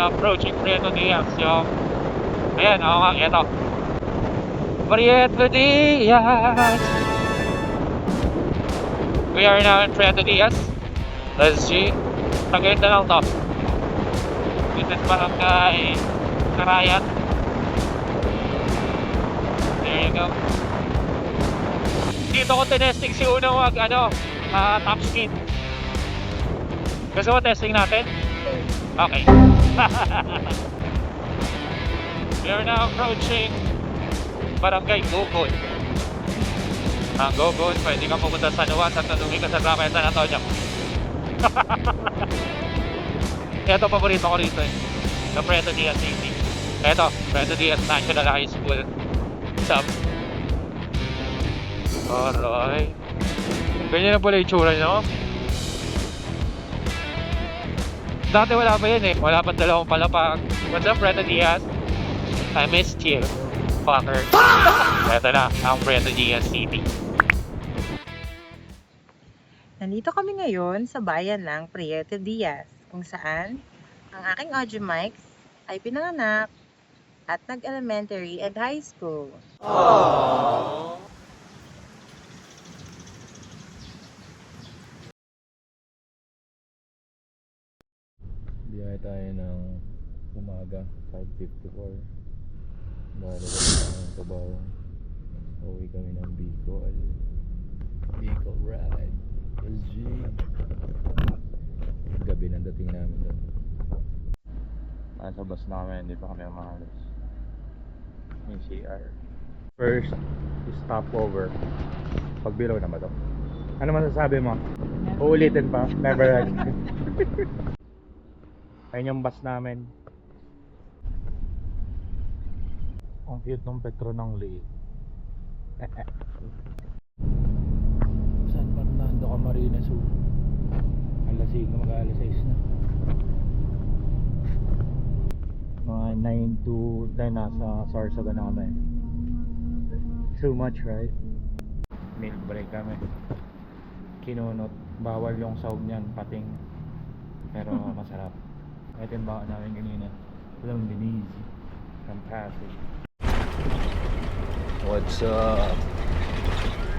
Approaching Prieto Diaz yung ayan, ako nga, eto Prieto Diaz. We are now in Prieto Diaz. Let's see. Tagayin na lang to. This is Barangay Karayan. There you go. Dito ko tinesting si unang wag top speed. Gusto mo testing natin? Okay. We are now approaching Barangay Gugol. Ang Gugol, pwede ka pumunta sa Nuwas at tanungin ka sa Drama San Antonio. Ito paborito ko rito eh. Sa Prieto Diaz City. Ito, Prieto Diaz National High School. What's up? Alright. Ganyan na pala yung tsura nyo. Dati wala pa yan eh. Wala pa dalawang palapag. What's up, Prieto Diaz? I missed you, fucker. Ito na, ang Prieto Diaz City. Nandito kami ngayon sa bayan ng Prieto Diaz, kung saan ang aking audio mics ay pinanganak at nag-elementary and high school. Aww. Biyahe tayo ng umaga, 5:54. Bali kami ng Cubao. Uwi kami ng Bicol. Bicol ride. SG. Gabi na dating namin doon. Nasa bus namin, hindi pa kami umalis. Yung CR. First stopover. Pagbilaw na ba to? Ano masasabi mo? Uulitin pa? Never end. Ayun yung bus namin. Ang cute ng Petro ng Lee. San Fernando, Camarines Sur. Alas 5, mag-alas 6 na. Mga 9 to 10 nasa Sorsogon na kami. Too much, right? Milk break kami. Kinunot. Bawal yung sahog niyan, pating. Pero masarap. Ito yung baka namin kanina. Walang Denise. Fantastic. What's up?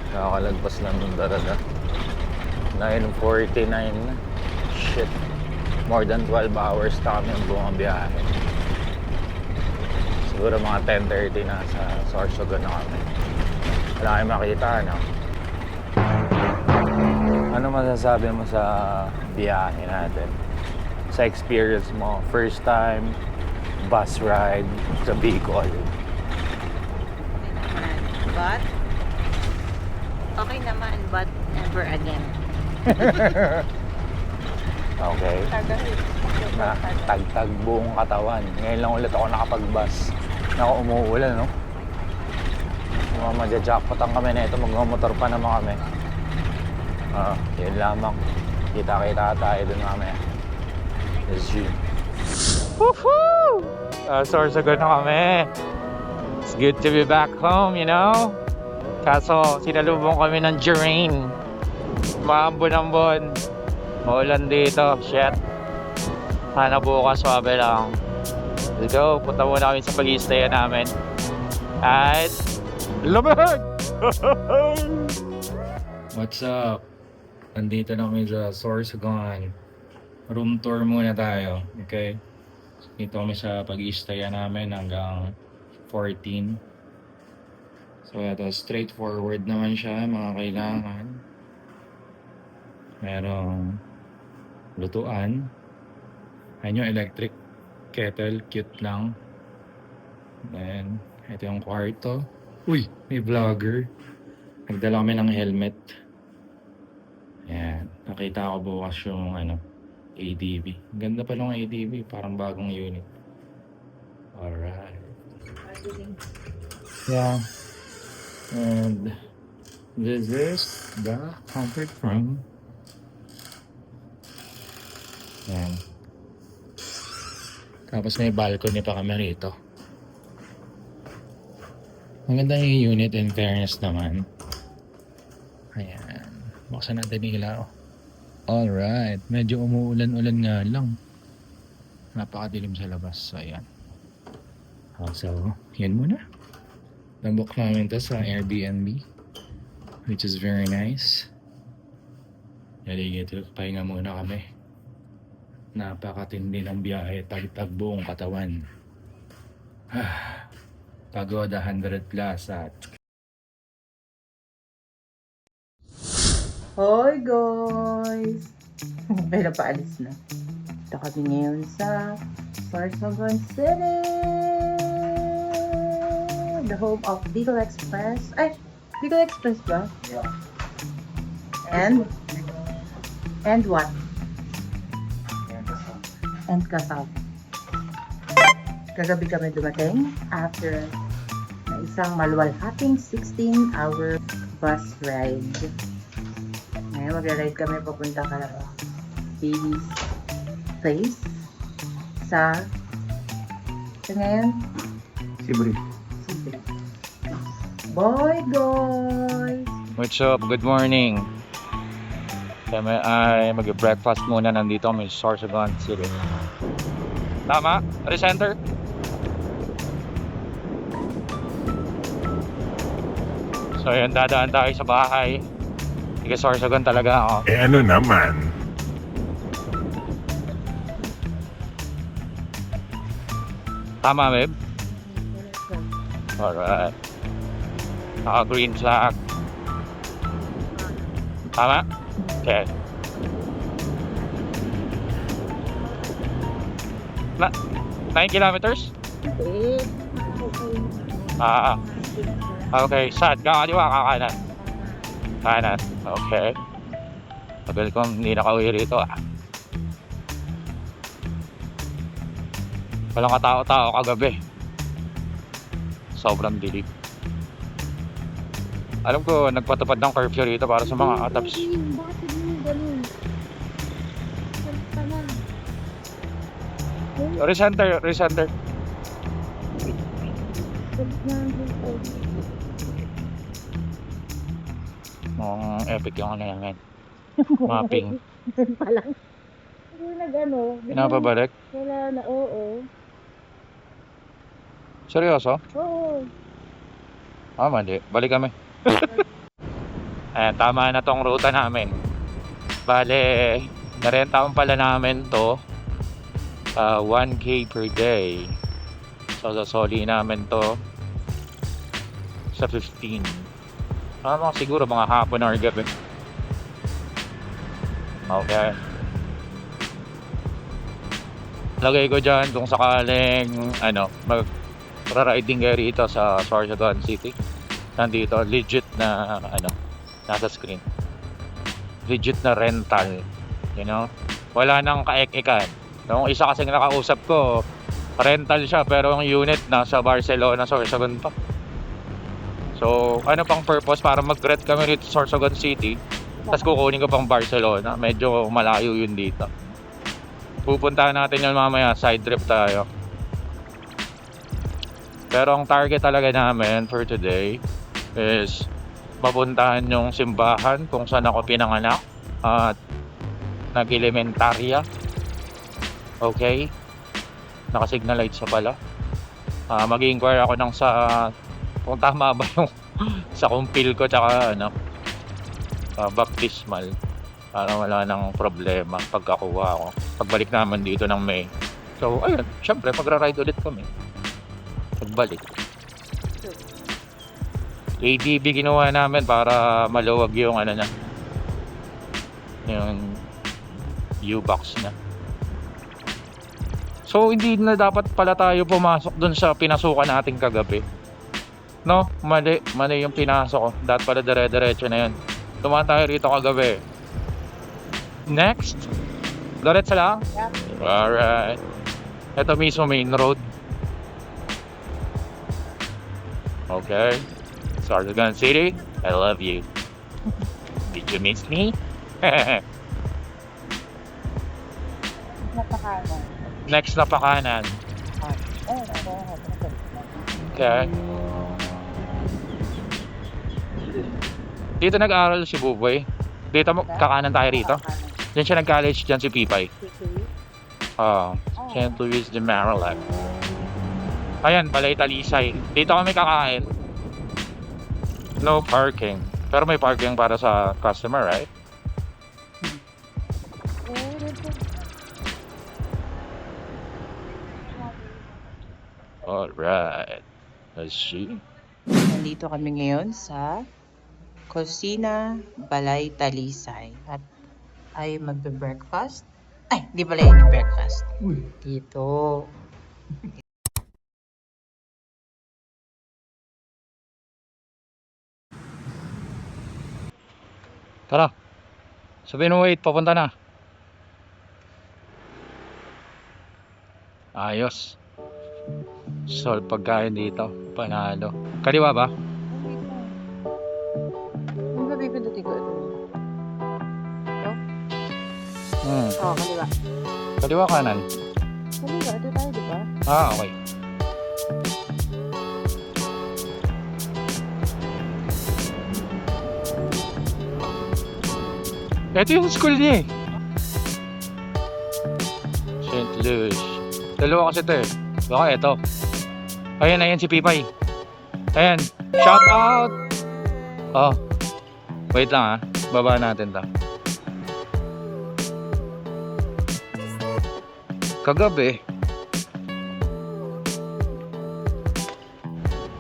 Nakakalagpas lang ng Darada. 9:49 na. Shit. More than 12 hours na kami ang buong biyahe. Siguro mga 10:30 na sa Sorsogon na kami. Wala kayong makita, no? Ano masasabi mo sa biyahe natin? Sa experience mo, first time bus ride sa Bicol? But, okay naman, but never again. Okay. Na, tagtag buong katawan. Ngayon lang ulit ako nakapag-bus. Ako umuulan, no? Mga madya-jackpotan kami na ito. Magmamotor pa naman kami. Yun lamang. Kita-kita tayo dun kami. SG. Woohoo! Sorsogon na kami. It's good to be back home, you know? Kaso, sinalubong kami ng rain. Maambon-ambon. Maulan dito. Shit. Sana bukas swabe lang. Let's go. Punta muna kami sa pag-i-stay namin. At lamig! What's up? Nandito na kami sa Sorsogon. Room tour muna tayo. Okay? Dito kami sa pag-i-stay namin hanggang 14. So ito, straightforward naman siya, mga kailangan. Merong lutuan. Ayun yung electric kettle, cute lang. Then, ito yung kwarto. Uy, may vlogger. Nagdala kami ng helmet. Ayan, nakita ko bukas yung ADV. Ganda pa ng ADV, parang bagong unit. Alright. Yeah. And this is the comfort room. Yan. Tapos may balcony pa kami rito. Maganda yung unit, in fairness naman. Ayan. Buksan natin yung ilaw. Alright. Medyo umuulan-ulan nga lang. Napakadilim sa labas. So, ayan. So, yan muna. Nabok namin to sa Airbnb, which is very nice. Naligito, pahinga muna kami. Napakatindi ng biyahe, tagtag buong katawan. Pagod 100 plus at Hoy guys! Pero paalis na. Ito kami ngayon sa Sorsogon City! The home of Bicol Express. Ay! Bicol Express ba? yeah. And what? And Kasal. Kagabi kami dumating after na isang maluwalhating 16-hour bus ride. Ngayon mag-ride kami papunta ka baby's place sa ngayon? Sibri. Boy guys! What's up? Good morning. Kami ay mag-breakfast muna. Nandito kami sa Sorsogon City. Tama? Recenter? So yun, dadaan tayo sa bahay. Sige, Sorsogon talaga ako. Eh ano naman? Tama, babe? Alright. Naka-green flag. Tama? Okay. 9 kilometers? Okay. Saan? Kakaliwa, kakanan? Kanan. Okay. Tagal ko hindi nakauwi rito Walang katao-tao kagabi. Sobrang dilim. Alam ko, nagpatupad ng curfew rito para sa mga ataps. Recenter. Epic yung ano yan. Mapping. Palang. Hindi nag-ano. Pinapabalik? Wala na, oo. Seryoso? Oo. Mali. Balik kami. Ayan, tama na tong ruta namin. Bale, narentaon pala namin to 1K per day. So, sasoli namin to sa 15. Siguro mga hapon or gabi. Okay. Lagay ko dyan kung sakaling mag-riding kayo rito sa Sorsogon City. Nandito, legit na nasa screen. Legit na rental. You know? Wala nang kaek-ekan. Yung isa kasing nakausap ko, rental siya pero yung unit nasa Barcelona, Sorsogon pa. So, ano pang purpose para mag-rent kami rito sa Sorsogon City, tapos kukunin ko pang Barcelona. Medyo malayo yun dito. Pupuntahan natin yun mamaya, side trip tayo. Pero ang target talaga namin for today is papuntahan yung simbahan kung saan ako pinanganak at nag-elementarya. Okay? Naka-signal lights na pala. Mag-inquire ako ng kung tama ba yung sa kumpil ko tsaka baptismal para wala nang problema pagkakuha ko pagbalik naman dito ng May. So ayun, syempre magra-ride ulit kami pagbalik. ADB ginawa namin para maluwag yung yung U-box na. So hindi na dapat pala tayo pumasok dun sa pinasukan nating kagabi. No, mali yung pinasok ko. Dapat pala dire-diretso na yun. Tumaan tayo rito kagabi. Next. Diretso lang? Yep. Alright. Ito mismo main road. Okay. Sorsogon City, I love you. Did you miss me? Napakanan. Next na pakanan. Okay. Dito nag-aaral si Buboy. Dito kakanan tayo rito. Diyan siya nag-college, diyan si Pipay. Oo. St. Louis de Maryland. Ayan, Balay Talisay. Dito kami kakain. No parking. Pero may parking para sa customer, right? Alright. Let's see. Nandito kami ngayon sa Kusina Balay Talisay at ay magbe-breakfast. Ay, di pala yun yung breakfast. Dito. Tara. Sabihin mo, wait, papunta na. Ayos. Solve pagkain dito. Panalo. Kaliwa ba? Ano ba pipindutin ko ito? Oo, kaliwa. Kaliwa kanan. Kaliwa, ito tayo, di ba? Ah, okay. Ito yung school niya eh. St. Louis. Dalawa kasi ito eh. Baka ito. Ayan, ayan si Pipay. Ayan. Shout out! Oh. Wait lang ah. Baba natin ta. Kagabi.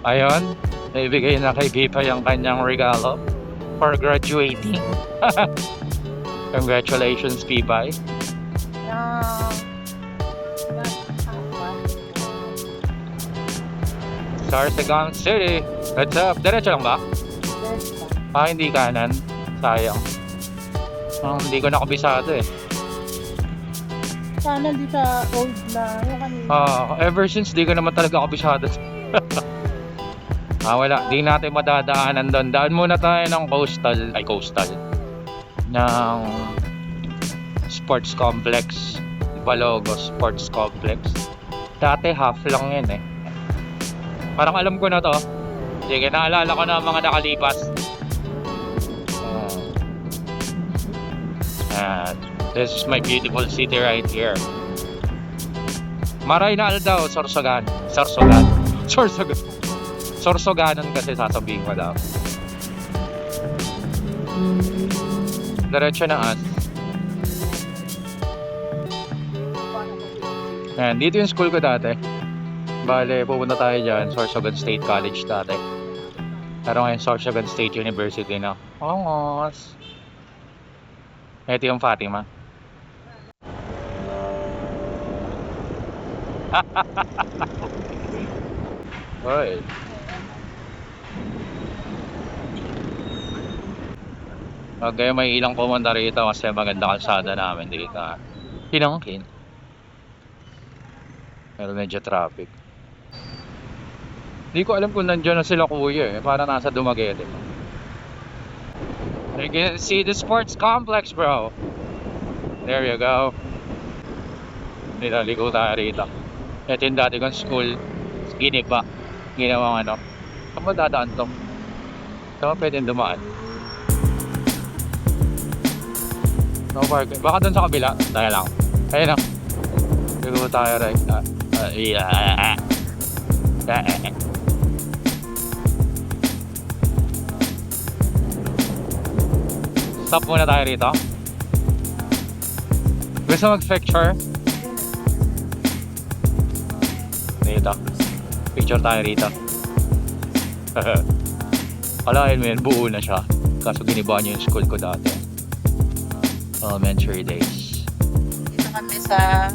Ayun. Naibigay na kay Pipay ang kanyang regalo for graduating. Congratulations, Pipay. Sarsagan City. What's up? Diretso lang ba? Ah, hindi kanan. Sayang. Hindi ko nakabisado eh. Sana di sa old na yung kanina. Ever since di ko naman talaga kabisado. Wala. Di natin madadaanan doon. Daan muna tayo ng coastal. Ng sports complex. Balogo Sports Complex. Dati half lang yun eh. Parang alam ko na to. Sige, naalala ko na ang mga nakalipas. This is my beautiful city right here. Maray na daw, Sorsogan. Sorsoganon kasi sasabihin ko daw. Diretso na as. Ayan, dito yung school ko dati. Bale, pupunta tayo dyan, Sorsogon State College dati. Pero ngayon, Sorsogon State University na. Ongos! Ito yung Fatima. Hoy. Okay, may ilang pumunta rito kasi maganda kalsada namin dito. Pinangkin. Pero medyo traffic. Hindi ko alam kung nandiyan na sila kuya eh. Para nasa Dumaguete. You can see the sports complex, bro. There you go. Nilaliko tayo rito. Ito yung dati kong school. Giniba. Ginawang ano. Saan ba dadaan to? Saan ba pwedeng dumaan? No parking. Baka dun sa kabila. Tayo lang. Ayun lang. Liliko tayo right. Stop muna tayo rito. Gusto mag-picture? Dito. Picture tayo rito. Kalahin mo yan, buo na siya. Kaso giniba niyo yung school ko dati. Elementary days. Dito kami sa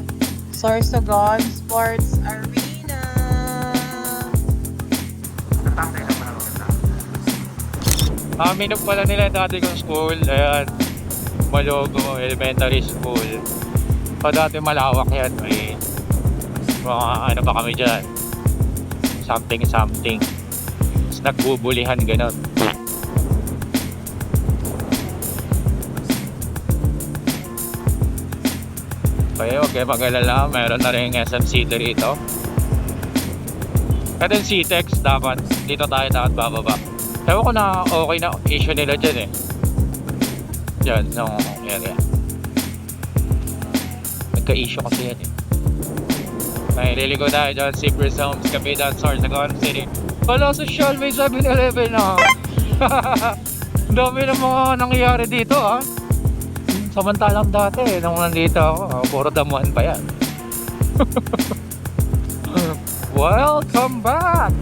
Sorsogon Sports Arena. Minok pala nila dati kong school. Ayan. Balogo Elementary School. So dati malawak yan. May mga ano pa kami dyan. Something. Tapos nagbubulihan gano'n. Kaya huwag kayo mag-alala. Meron na rin SM City rito. At then CTEX dapat. Dito tayo dapat bababa. Ewan ko na okay na issue nila dyan eh. Dyan, no area. Nagka-issue kasi yan eh. Ay, liligo tayo dyan, Cypress Homes, Kapitan, Sorsogon City. Wala social, may 7-Eleven na. Dami ng mga nangyayari dito ah. Samantalang dati, nung nandito ako, puro damuhan pa yan. Welcome back!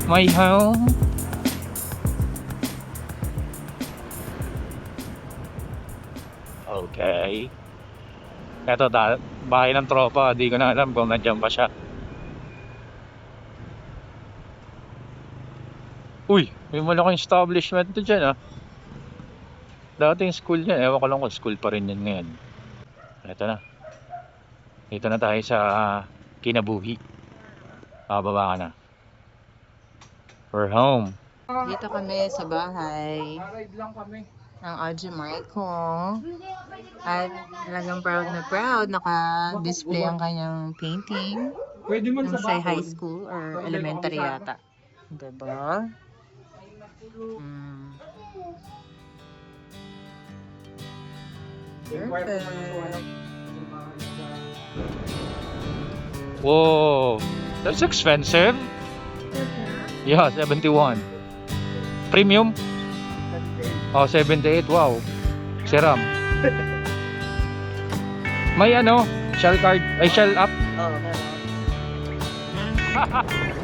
My home. Okay. Eto, bahay ng tropa. Di ko na alam kung nandiyan pa siya. Uy, may malaking establishment to dyan ah. Dating school yan. Ewan ko lang kung school pa rin yan ngayon. Eto na. Dito na tayo sa Kinabuhi. Baba ka na. We're home. Dito kami sa bahay Ride lang kami. ng Audemars ko. At talagang proud na proud. Naka-display ang kanyang painting. Pwede man Nung sa high school or elementary yata. Diba? Perfect. Whoa, that's expensive. Yeah, 71. Premium? Oh, 78. Wow. Seram. May ano, shell card, ay shell up. Oh, meron.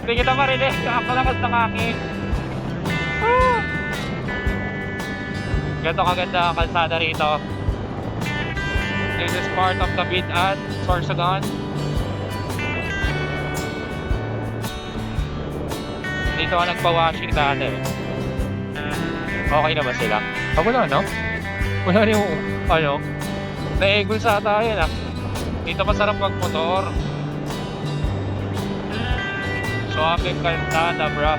Hindi kita marinig. Nakakalakas ng aking. Ganito kaganda ang kalsada rito. This is part of the bid at Sorsogon. Dito ako nagpa-washing dati. Okay na ba sila? Wala no? Wala na yung ano? Naegol sa tayo na. Dito masarap magmotor. Suwabing kalsada, bro.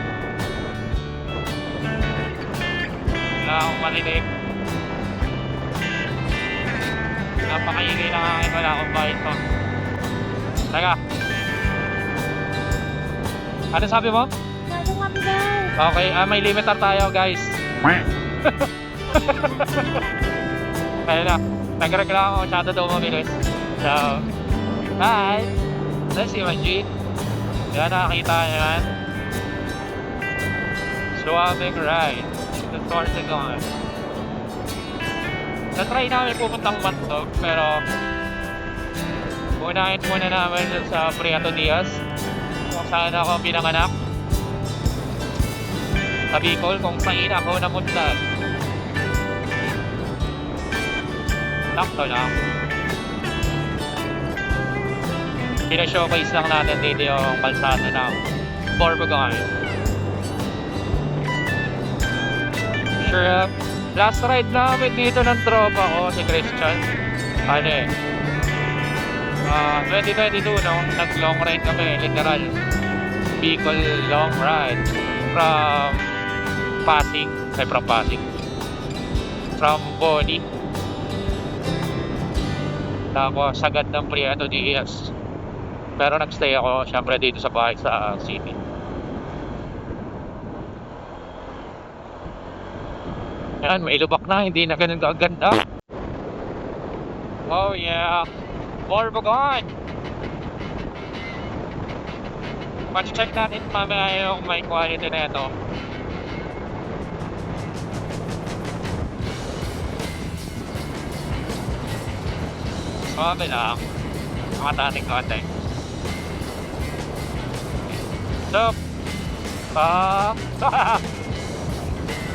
Wala akong marinig. Napakaingay lang akin, wala akong bait to. Teka. Ano sabi mo? Okay, may limiter tayo guys. Kaya na, nagreklamo ako masyado daw mabilis. So, hi! Let's see my G. Yan, nakakita nyo yan. Suwabing ride. The Sorsogon. Na-try namin pupuntang Matnog, pero unahin muna namin sa Prieto Diaz kung saan ako pinanganak sa Bicol, kung saan ako namunta. Sakto lang. Pina-showcase lang natin dito yung kalsada ng Borbogon. Sure, last ride namin dito ng tropa ko, si Christian. 2022, no? Nag-long ride kami, literal. Bicol long ride. From Pasig. From Boni. Tapos, sagad ng Prieto Diaz. Pero nagstay ako, syempre, dito sa bahay sa city. Yan, may lubak na, hindi na ganun kaganda. Oh yeah, Borbogon. Check natin mamaya yung may quality na ito. Sabi lang, makatating konti. So,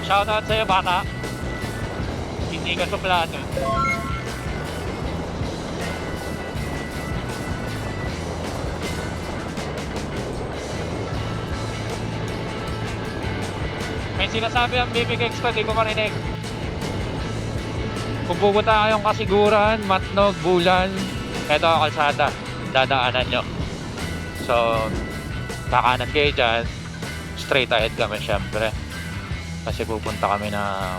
shoutout sa'yo bata. Hindi ka suplado. May sinasabi ang BBG ko, di ko marinig. Kung pupunta kayong Kasiguran, Matnog, Bulan, eto ang kalsada, dadaanan nyo. So, kakanan kayo dyan, straight ahead kami syempre. Kasi pupunta kami ng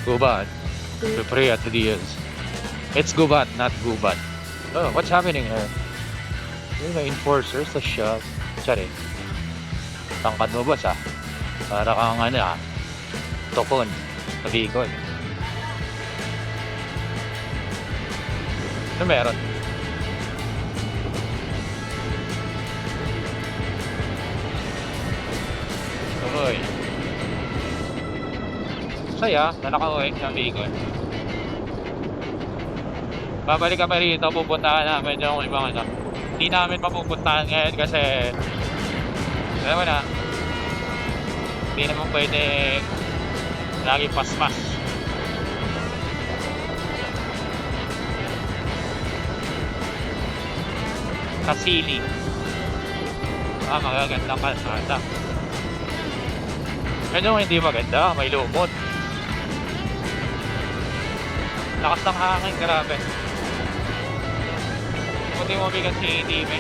Gubat, to Prieto Diaz. It's Gubat, not Gubat. Oh, what's happening here? Yung mga enforcers sa shop. Sorry. Tangkad mo boss ah. Para kang ano ah, tokon sa Bicol. Ano meron? nakauwi. Saya na nakauwi sa Bicol. Babalik kami rito, pupuntahan namin yung ibang ano. Hindi namin mapupuntahan ngayon kasi alam mo na, hindi naman pwede lagi paspas. Kasili. Magagandang kalsada. Ano hindi maganda, may lumot. Lakas ng hangin, grabe. Buti mo bigat si ATV.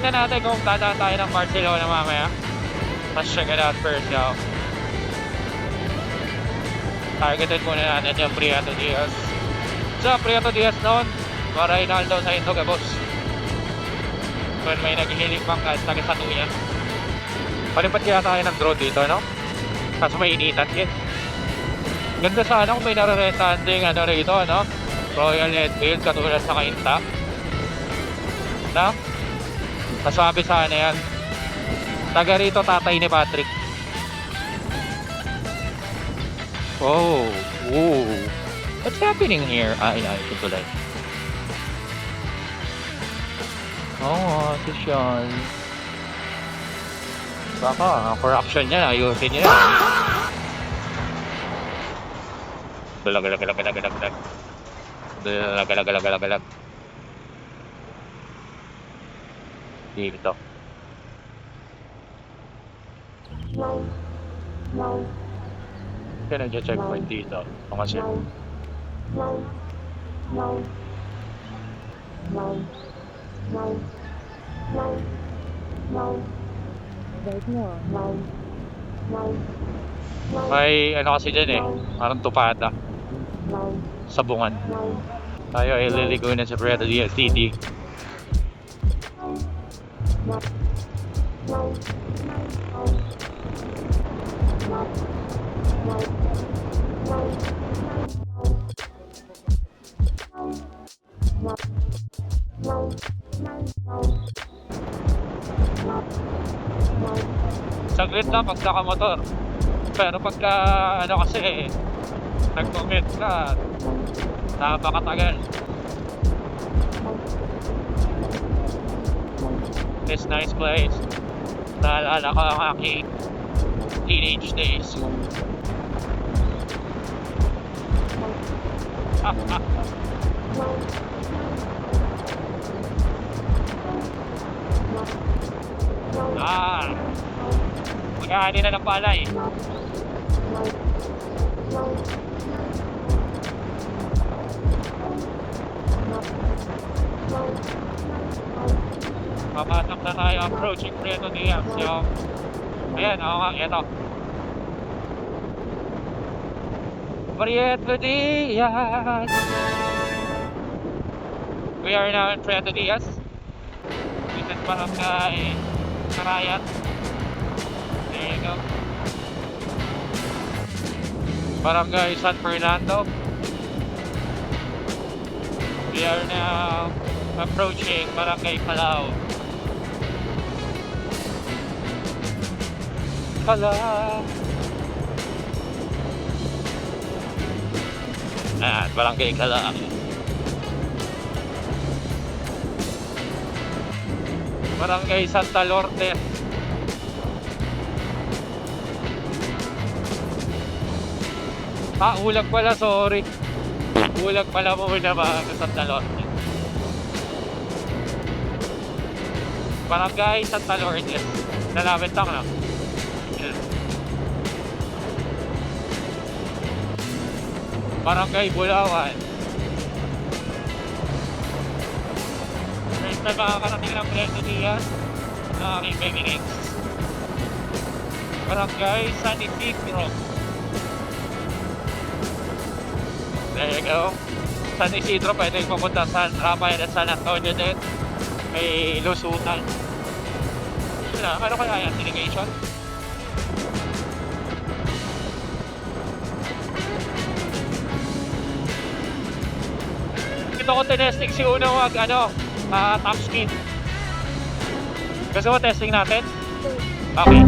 Tignan natin kung dadaan tayo ng Barcelona mamaya. Let's check it out first, yo. Targeted muna natin yung Prieto Diaz. Sa Prieto Diaz noon, para Rinaldo sa Indoga, boss. Kung may naghihiling pang taga-satuyan. Palipat kaya tayo ng drone dito, no? Kaso may initan din. Ganda sana kung may nararentahan ding ano rito, no? Royal Enfield, katulad sa Kainta. No? Masabi sana yan. Taga rito, tatay ni Patrick. Oh, whoa. What's happening here? Ito tuloy. Oo, Sean. Baka, ang corruption niya, ayusin niya. Galag. Dito. Kaya nag-checkpoint dito. Ang kasi. May ano kasi dyan eh, parang tupada. Sabungan. Tayo ay liligo na sa Prieto Diaz City. Saglit lang pag nakamotor. Pero pagka ano kasi nag-commit ka, napakatagal. This nice place. Naalala ko ang aking teenage days. Maghahani na ng palay. Papasok na tayo, approaching Prieto Diaz, yo. Ayan, ako nga, ito. Prieto Diaz. We are now in Prieto Diaz. This is Barangay Karayat. There you go. Barangay San Fernando. We are now approaching Barangay Palau. Barangay Kalang. Barangay Santa Lourdes. Ulag pala, sorry. Ulag pala muna ba sa Santa Lourdes. Barangay Santa Lourdes. Nalapit lang, no? Barangay Bulawan. First na makakarating ng Prieto Diaz na aking baby eggs. Barangay San Isidro. There you go. San Isidro, pwede pupunta sa San Rafael at San Antonio din. May lusutan. Ano kaya yan? Irrigation? Ito ko tinesting si Uno wag top speed. Gusto mo testing natin? Okay.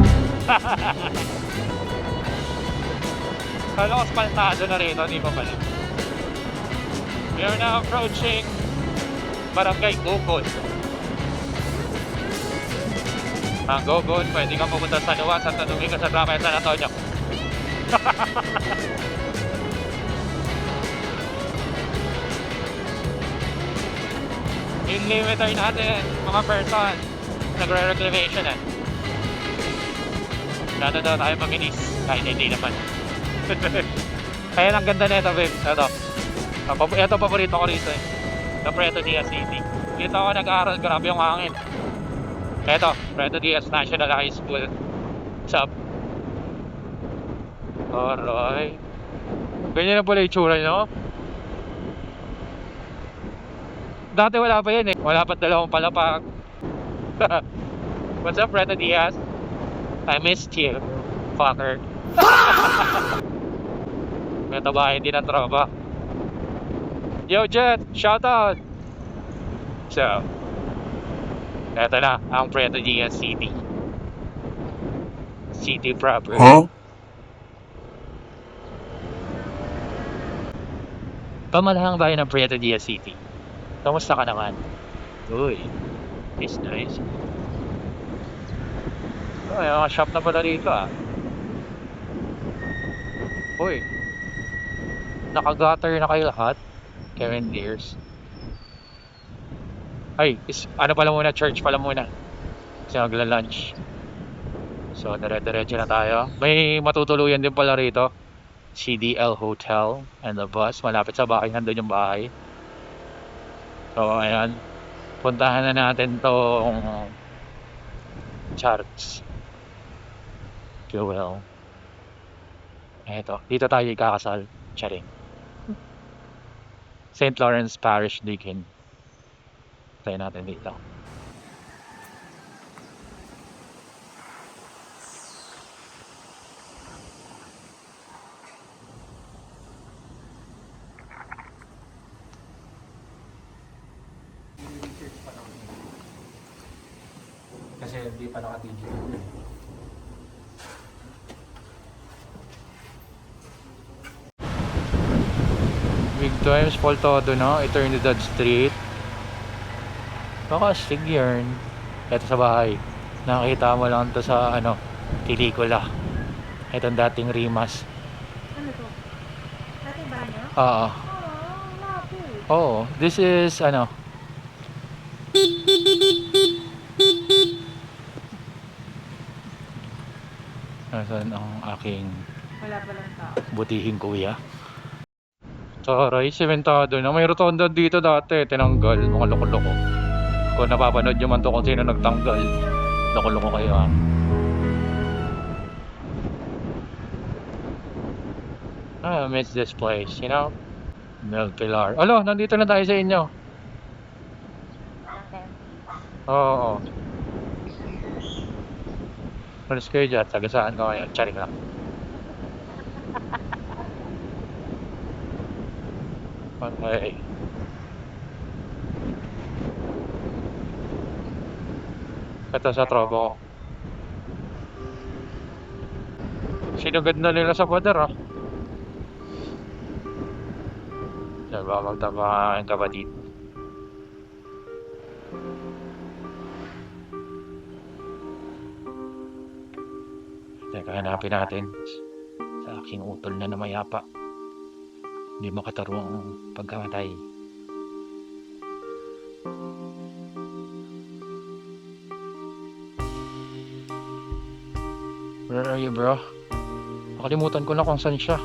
Kala ko spaltado na rito, di ba pala? We are now approaching Barangay Gogol. Ang Gogol, pwede kang pumunta sa Nuwas at tanungin ka sa drama San Antonio. Yung limiter natin, mga person, nagre-reclamation eh. Nato daw tayo maginis, kahit hindi naman. Kaya ang ganda na ito, babe. Ito paborito ko rito eh. Sa Preto Diaz City. Dito ako nag-aaral, grabe yung hangin. Ito, Preto Diaz National High School. What's up? Alright. Ganyan na pala yung tsura nyo. Dati wala pa yan eh. Wala pa dalawang palapag. What's up, Preto Diaz? I missed you, fucker. May tabahin din ang tropa. Yo, Jet! Shoutout! So, eto na ang Preto Diaz City. City proper. Huh? Pamalahang bayan ng Preto Diaz City. Kamusta ka naman? Uy, it's nice. Ay, mga shop na pala rito ah. Uy, naka-gutter na kayo lahat. Kevin Deers. Ay, ano pala muna, church pala muna. Kasi magla-lunch. So, dire-diretso na tayo. May matutuluyan din pala rito. CDL Hotel and the bus. Malapit sa bahay, nandun yung bahay. So, ayan. Puntahan na natin tong Charts. Fuel. Eto, dito tayo ikakasal. Charing. St. Lawrence Parish Deacon. Tayo natin dito. Kasi hindi pa naka-digital. Big Times, Poltado na, Eternidad Street. Baka astig yarn. Ito sa bahay. Nakita mo lang to sa pelikula. Itong dating Rimas. Ano to? Dati ba niya? Oo. lapit. Oh, this is Nasaan ang aking Wala pa lang tao. butihing kuya? Taray, sementado na. May rotonda dito dati. Tinanggal. Mga loko-loko. Kung napapanood nyo man to kung sino nagtanggal. Loko-loko kayo ha. I miss this place, you know? Mel Pilar. Alo, nandito na tayo sa inyo. Oo. Malis kayo dyan. Sagasaan ko kayo. Charing lang. Okay. Ito sa tropa ko. Sinugad na nila sa pader ah. Diyan ba magtama ang kapatid? Teka, hanapin natin sa aking utol na namayapa. Hindi makataro ang pagkamatay. Where are you, bro? Nakalimutan ko na kung saan siya.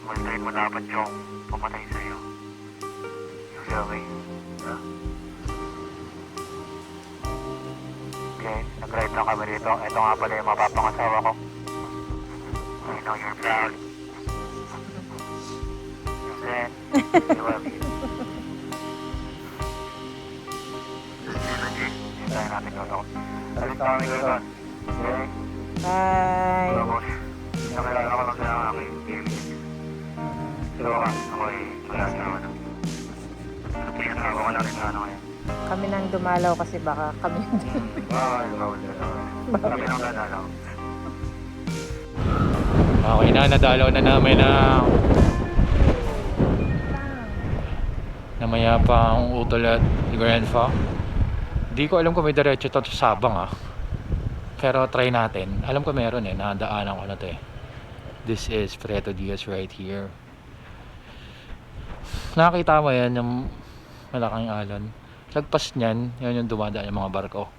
Multahin mo dapat yung pumatay sa'yo. You feel me? Okay, nag-ride lang kami dito. Ito nga pala yung mapapangasawa ko. I know you're proud. Then, I love you. Hintayin natin yun ako. Alis na kami doon. Okay? Bye! Tapos, nakilala ko lang sila ng aking kaibigan. Pero ako ay wala sa ano. Pinatawa ko lang sa ano ngayon. Kami nang dumalaw kasi baka kami Bawal na lang. Kami nang dadalaw. Okay na, nadalaw na namin na mayapang Utol at Grandfa. Di ko alam kung may diretso to sa Sabang pero try natin. Alam ko meron nadaanan ko na to This is Preto Diaz right here. Nakakita mo yan yung malaking alon. Lagpas niyan, yun yung dumadaan yung mga barko.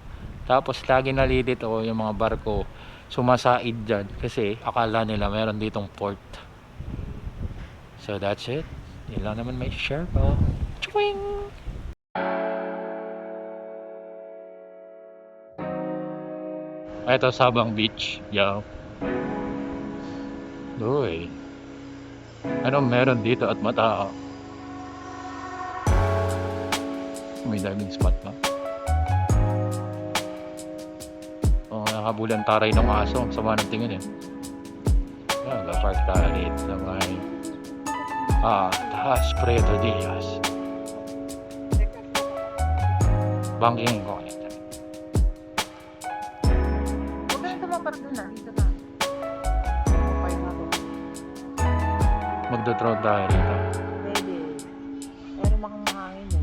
Tapos lagi nalilito yung mga barko sumasaid dyan kasi akala nila meron ditong port. So that's it. Yun lang naman may share ko. Chwing! Ito Sabang Beach. Yo. Uy. Anong meron dito at matao? May diving spot ba? Oh, nakabulan taray ng aso. Sama ng tingin Yan, park tayo dito sa may Taas Preto Diaz. Banking ko. Huwag ka na tumapar doon Dito na. Okay nga to. Magdodraw tayo dito. Pwede. Pero makangahangin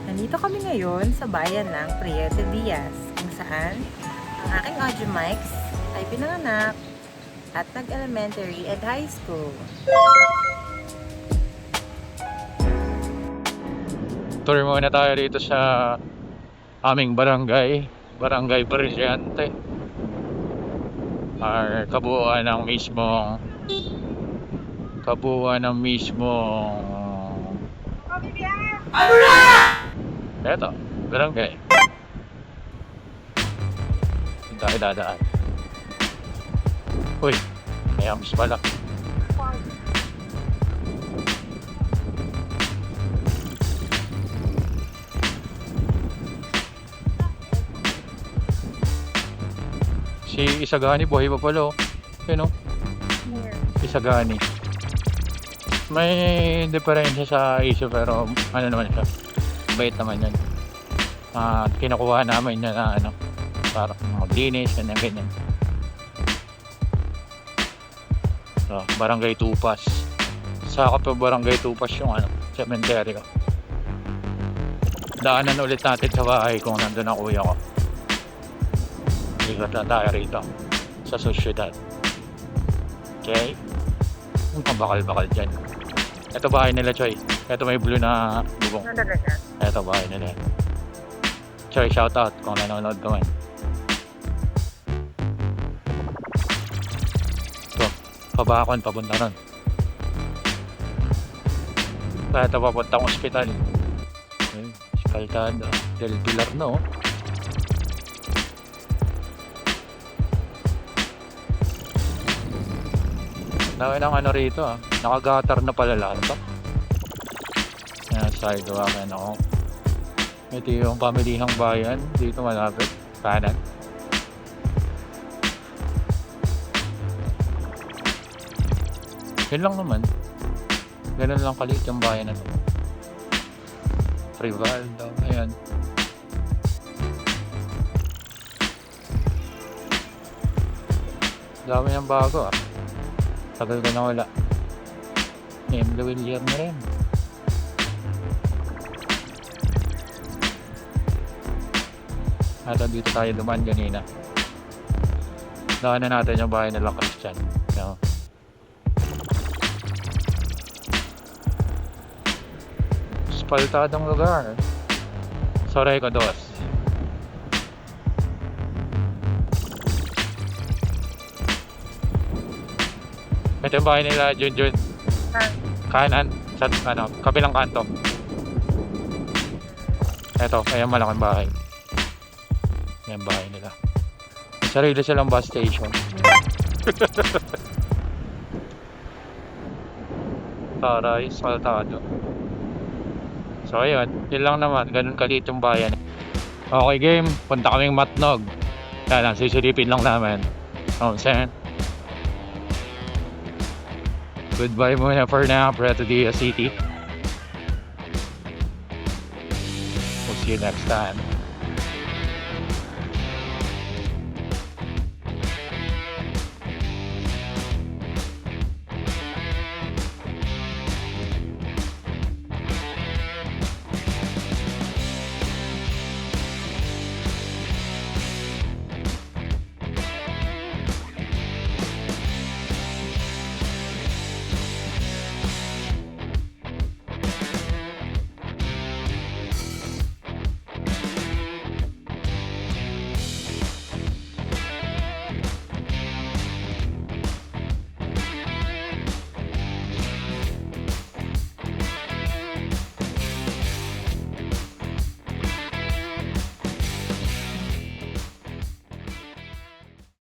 Nandito kami ngayon sa bayan ng Prieto Diaz, kung saan ang aking audio mics ay pinanganak at nag-elementary and high school. Tour muna tayo dito sa aming barangay, Barangay Brillante. Our kabuuan ng mismong eto, barangay. Hindi tayo dadaan. Uy, may amis pala. Si Isagani, buhay pa pala Yun Isagani. May diferensya sa issue pero ano naman siya. Bait naman yan. Kinukuha namin niya na para maglinis, ganyan. So, Barangay Tupas. Sakop pa Barangay Tupas yung cemetery ko. Daanan ulit natin sa bahay kung nandun ang kuya ko. Ikot na tayo rito sa susyudad. Okay? Yung pabakal-bakal dyan. Ito bahay nila, Choy. Ito may blue na bubong. Ito bahay nila. Choy, shoutout kung nanonood ka man. Ito, Pabakon, papunta ron. Ito papuntang ospital. Kaltada del Pilar no. Dami ng rito nakagatar na pala lahat to. Yan, sidewalk ito yung pamilihang bayan dito malapit kanan. Yun lang naman, ganun lang kaliit yung bayan na to. Rivaldo, ayan. Dami ng bago tagal ko na wala. Emily William na rin. At dito tayo dumaan kanina. Daanan natin yung bahay nila Christian. Spaltadong lugar. Sorry ko dos. Ito yung bahay nila, Junjun. Kanan, sa kabilang kanto. Ito, ayan malaking bahay. Ayan bahay nila. Sarili silang bus station. Taray, saltado. So ayun, yun lang naman. Ganun kalit yung bayan. Okay game, punta kaming Matnog. Kaya lang, sisilipin lang namin. Oh, saying. Goodbye muna for now, Puerto Diaz City. We'll see you next time.